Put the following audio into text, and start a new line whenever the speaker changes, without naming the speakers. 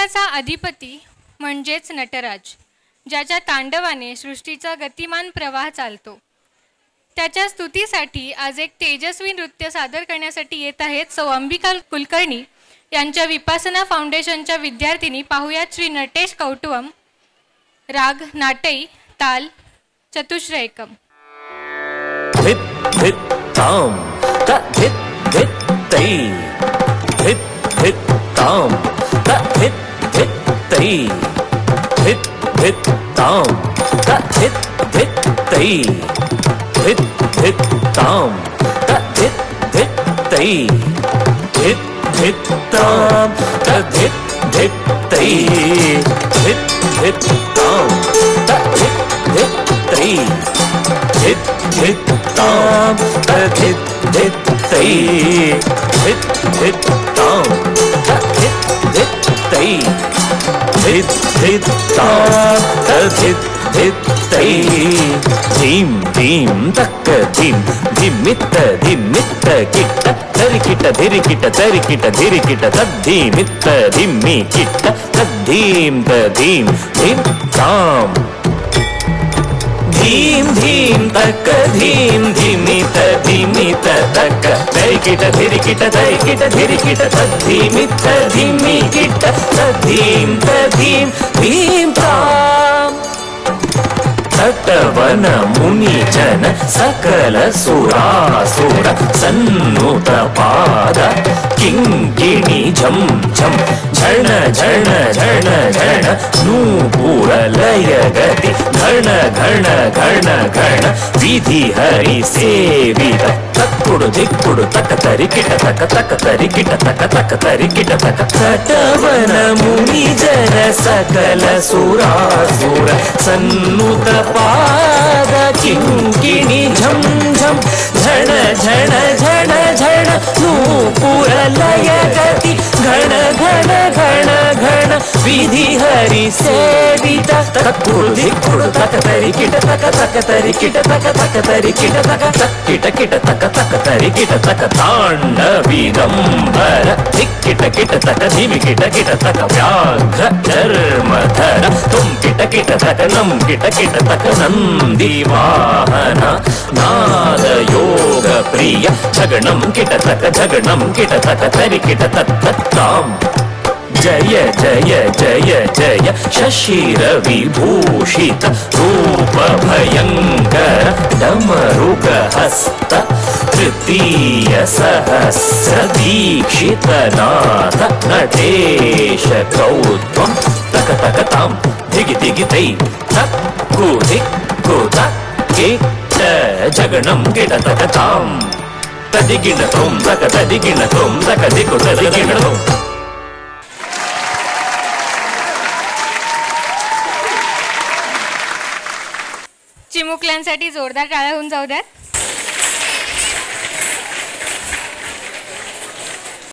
ब्रह्मांडाचा अधिपती म्हणजेच नटराज, ज्याच्या तांडवाने सृष्टीचा गतिमान प्रवाह चालतो, त्याच्या स्तुतीसाठी आज एक तेजस्वी नृत्य सादर करण्यासाठी येत आहेत सौ अंबिका कुलकर्णी यांच्या विपासना फाउंडेशनच्या विद्यार्थिनी. पाहुयात श्री नटेश कौटुवम. राग नाटई, ताल चतुश्र एकम.
धित धित ताम ता धित धित तई, धित धित ताम ता धित धित तई, धित धित ताम ता धित धित तई, धित धित ताम ता धित धित तई, धित धित ताम ता धित धित तई, धित धित ताम ता धित धित तई, धित धित ताम ता धित धित तई, धित धित ताम ता धित धित तई, धित धित ताम ता धित धित तई. धीम धीम तक धीम धिमित धिमित किट धरिकिट धिरिकिट धरिकिट धिरिकिट तद्धीमित धिम्मि किट तद्धीम तधीम धीम ताम. धीम धीम तक धीम धिमित धिमित तक धरिकिट धिरिकिट धरिकिट धिरिकिट तद्धीमित धिम्मि किट तद्धीम तधीम धीम ताम. तटवन मुनि जन सकल सुरासुर सन्नुत पाद किंकिणी झम झम झण झण झण झण नूपुर लय गति घण घण घण घण विधि हरि सेवित तक्कुडु धिक्कुडु तक तरिकिट तक तक तरिकिट तक तक तरिकिट तक. तटवन मुनि जन सकल सुरासुर सन्नुत पाद किंकिणी झम झम झण झण झण झण नूपुर लय गति घण घण घण घण विधि हरि सेवित तक्कुडु धिक्कुडु तक तरिकिट तक तक तरिकिट तक तक तरिकिट तक तक किट किट तक तक तरिकिट तक तांडवीदंबर धिक्किट किट तक धीमि किट किट तक व्याघ्र धर्मधर तुम किट किट तक नम किट किट तक नंदी वाहन नाद योग प्रिय झगणम किट तक तरिकिट तक ताम. जय जय जय जय शशिर विभूषित रूप भयंकर डमरुग हस्त तृतीय सहस्र दीक्षित नाथ नटेश कौत्वम. तक तक ताम धिगि धिगि तै तक्कु धिक्कु तक किट जगणम किट तक ताम तदिगिण तुम तक तदिगिण तुम तक धिक्कु तदिगिण तुम.
चिमुकल्यांसाठी जोरदार टाळ्या होऊन जाऊ द्यात.